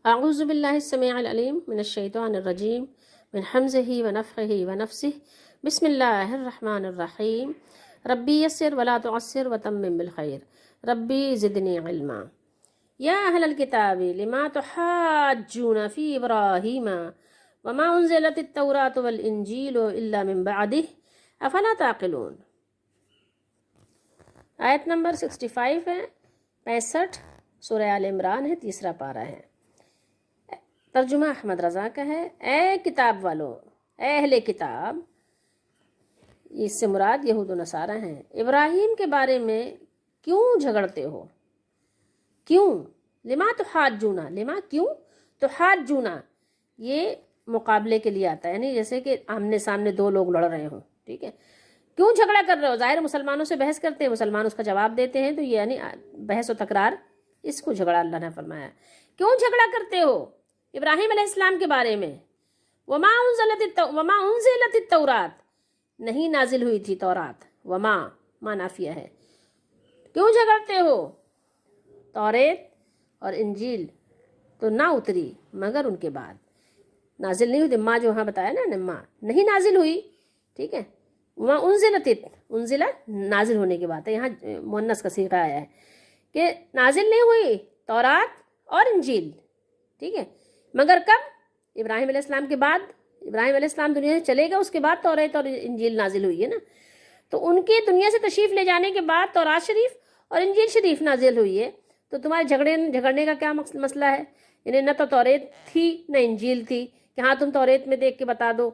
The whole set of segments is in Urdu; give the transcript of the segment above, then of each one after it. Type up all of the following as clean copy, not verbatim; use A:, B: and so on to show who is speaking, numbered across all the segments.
A: اعوذ باللہ السمیع العلیم من الشیطان الرجیم من حمزہ ونفخہ ونفسہ بسم اللہ الرحمن الرحیم ربی یسر ولا تعسر وتمم بالخیر ربی زدنی علما یا اہل الکتاب لما تحاجون فی ابراہیم وما انزلت التوراۃ والانجیل الا من بعدہ افلا تعقلون۔ آیت نمبر 65 ہے، 65 سورہ آل عمران ہے، تیسرا پارہ ہے۔ ترجمہ احمد رضا کا ہے۔ اے کتاب والو، اے اہل کتاب، اس سے مراد یہود و نصارہ ہیں، ابراہیم کے بارے میں کیوں جھگڑتے ہو؟ کیوں؟ لما تحاجونا، لما کیوں؟ تحاجونا یہ مقابلے کے لیے آتا ہے، یعنی جیسے کہ آمنے سامنے دو لوگ لڑ رہے ہوں، ٹھیک ہے؟ کیوں جھگڑا کر رہے ہو؟ ظاہر مسلمانوں سے بحث کرتے ہیں، مسلمان اس کا جواب دیتے ہیں، تو یہ یعنی بحث و تکرار، اس کو جھگڑا اللہ نے فرمایا۔ کیوں جھگڑا کرتے ہو ابراہیم علیہ السلام کے بارے میں؟ وما انزلت التورات، نہیں نازل ہوئی تھی تورات، وما ما نافیہ ہے۔ کیوں جھگڑتے ہو؟ توریت اور انجیل تو نہ اتری مگر ان کے بعد، نازل نہیں ہوئی، ما جو وہاں بتایا نا، ما نہیں نازل ہوئی، ٹھیک ہے؟ وما انزل نازل ہونے کی بات ہے، یہاں مؤنث کا صیغہ آیا ہے کہ نازل نہیں ہوئی تورات اور انجیل، ٹھیک ہے؟ مگر کب؟ ابراہیم علیہ السلام کے بعد۔ ابراہیم علیہ السلام دنیا سے چلے گا، اس کے بعد توریت اور انجیل نازل ہوئی ہے نا، تو ان کے دنیا سے تشریف لے جانے کے بعد تورات شریف اور انجیل شریف نازل ہوئی ہے، تو تمہارے جھگڑنے کا کیا مسئلہ ہے؟ یعنی نہ تو توریت تھی نہ انجیل تھی، کہ ہاں تم توریت میں دیکھ کے بتا دو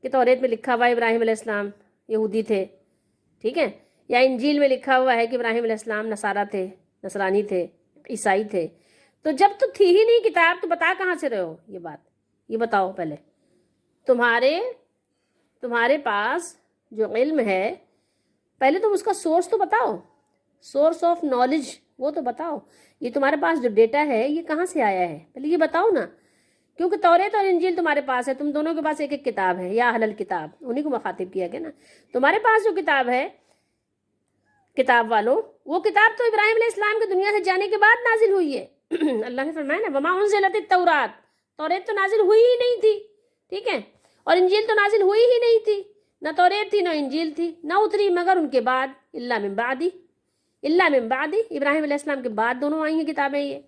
A: کہ توریت میں لکھا ہوا ہے ابراہیم علیہ السلام یہودی تھے، ٹھیک ہے؟ یا انجیل میں لکھا ہوا ہے کہ ابراہیم علیہ السلام نصارہ تھے، نصرانی تھے، عیسائی تھے۔ تو جب تو تھی ہی نہیں کتاب، تو بتا کہاں سے رہے ہو یہ بات؟ یہ بتاؤ پہلے، تمہارے پاس جو علم ہے، پہلے تم اس کا سورس تو بتاؤ، سورس آف نالج وہ تو بتاؤ۔ یہ تمہارے پاس جو ڈیٹا ہے یہ کہاں سے آیا ہے، پہلے یہ بتاؤ نا، کیونکہ توریت اور انجیل تمہارے پاس ہے، تم دونوں کے پاس ایک ایک کتاب ہے، یا اہل الکتاب، انہیں کو مخاطب کیا گیا نا۔ تمہارے پاس جو کتاب ہے، کتاب والوں، وہ کتاب تو ابراہیم علیہ السلام کی دنیا سے جانے کے بعد نازل ہوئی ہے۔ اللہ نے فرمایا نا، وما انزلت التورات، توریت تو نازل ہوئی ہی نہیں تھی، ٹھیک ہے؟ اور انجیل تو نازل ہوئی ہی نہیں تھی، نہ توریت تھی نہ انجیل تھی، نہ اتری مگر ان کے بعد، الا من بعدی، الا من بعدی، ابراہیم علیہ السلام کے بعد دونوں آئی ہیں کتابیں یہ۔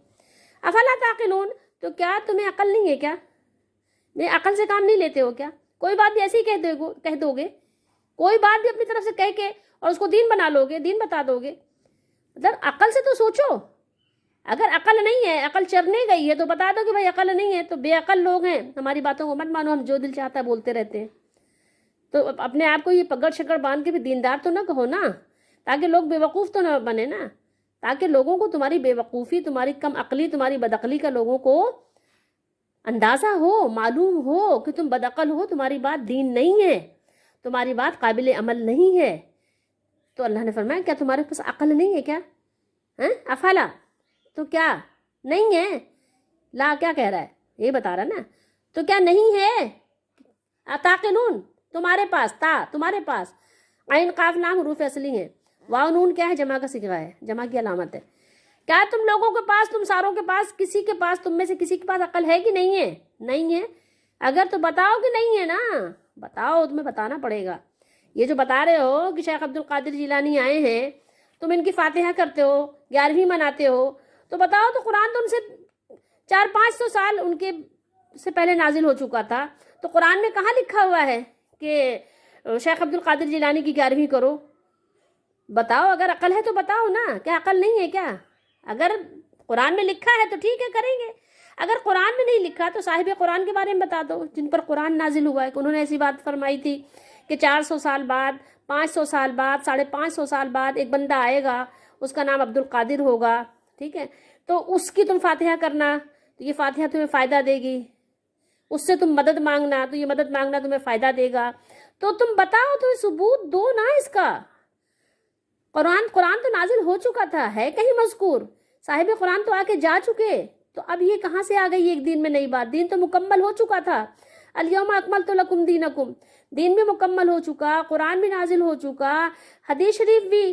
A: افلا تعقلون، تو کیا تمہیں عقل نہیں ہے کیا؟ میں عقل سے کام نہیں لیتے ہو کیا؟ کوئی بات بھی ایسے ہی کہہ دو گے، کوئی بات بھی اپنی طرف سے کہہ کے اور اس کو دین بنا لو گے، دین بتا دو گے؟ مطلب عقل سے تو سوچو۔ اگر عقل نہیں ہے، عقل چرنے گئی ہے، تو بتا دو کہ بھائی عقل نہیں ہے، تو بے عقل لوگ ہیں، ہماری باتوں کو مت مانو، ہم جو دل چاہتا ہے بولتے رہتے ہیں۔ تو اپنے آپ کو یہ پگڑ شکڑ باندھ کے بھی دیندار تو نہ کہو نا، تاکہ لوگ بے وقوف تو نہ بنے نا، تاکہ لوگوں کو تمہاری بے وقوفی، تمہاری کم عقلی، تمہاری بدعقلی کا لوگوں کو اندازہ ہو، معلوم ہو کہ تم بدعقل ہو، تمہاری بات دین نہیں ہے، تمہاری بات قابل عمل نہیں ہے۔ تو اللہ نے فرمایا کیا تمہارے پاس عقل نہیں ہے کیا؟ افلا، تو کیا نہیں ہے؟ لا کیا کہہ رہا ہے؟ یہ بتا رہا نا، تو کیا نہیں ہے؟ تعقلون، تمہارے پاس، تمہارے پاس، عین قاف لام حروف اصلی ہیں، واو نون کیا ہے؟ جمع کا صیغہ ہے، جمع کی علامت ہے۔ کیا تم لوگوں کے پاس، تم ساروں کے پاس، کسی کے پاس، تم میں سے کسی کے پاس عقل ہے کہ نہیں ہے؟ نہیں ہے؟ اگر تو بتاؤ کہ نہیں ہے نا، بتاؤ، تمہیں بتانا پڑے گا۔ یہ جو بتا رہے ہو کہ شیخ عبد القادر جیلانی آئے ہیں، تم ان کی فاتحہ کرتے ہو، 11ویں مناتے ہو، تو بتاؤ، تو قرآن تو ان سے 400-500 سال ان کے سے پہلے نازل ہو چکا تھا، تو قرآن میں کہاں لکھا ہوا ہے کہ شیخ عبد القادر جیلانی کی 11ویں کرو؟ بتاؤ، اگر عقل ہے تو بتاؤ نا، کیا عقل نہیں ہے کیا؟ اگر قرآن میں لکھا ہے تو ٹھیک ہے، کریں گے، اگر قرآن میں نہیں لکھا تو صاحب قرآن کے بارے میں بتا دو، جن پر قرآن نازل ہوا ہے، کہ انہوں نے ایسی بات فرمائی تھی کہ 400 سال بعد، 500 سال بعد، 550 سال بعد ایک بندہ آئے گا، اس کا نام عبد القادر ہوگا، ٹھیک ہے؟ تو اس کی تم فاتحہ کرنا، تو یہ فاتحہ تمہیں فائدہ دے گی، اس سے تم مدد مانگنا، تو یہ مدد مانگنا تمہیں فائدہ دے گا، تو تم بتاؤ، تو ثبوت دو نا اس کا۔ قرآن تو نازل ہو چکا تھا، ہے کہیں مذکور، صاحب قرآن تو آ کے جا چکے، تو اب یہ کہاں سے آ گئی ایک دین میں نئی بات؟ دین تو مکمل ہو چکا تھا، الیوم اکملت لکم دینکم، دین بھی مکمل ہو چکا، قرآن بھی نازل ہو چکا، حدیث شریف بھی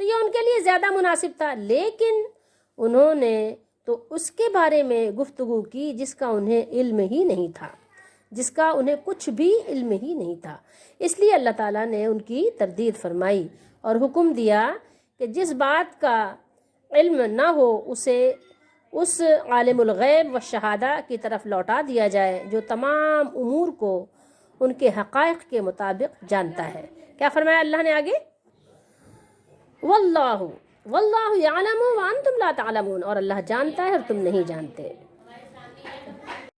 A: تو یہ ان کے لیے زیادہ مناسب تھا، لیکن انہوں نے تو اس کے بارے میں گفتگو کی جس کا انہیں علم ہی نہیں تھا، جس کا انہیں کچھ بھی علم ہی نہیں تھا۔ اس لیے اللہ تعالیٰ نے ان کی تردید فرمائی اور حکم دیا کہ جس بات کا علم نہ ہو اسے اس عالم الغیب و شہادہ کی طرف لوٹا دیا جائے جو تمام امور کو ان کے حقائق کے مطابق جانتا ہے۔ کیا فرمایا اللہ نے آگے؟ واللہ یعلم وانتم لا تعلمون، اور اللہ جانتا ہے اور تم نہیں جانتے۔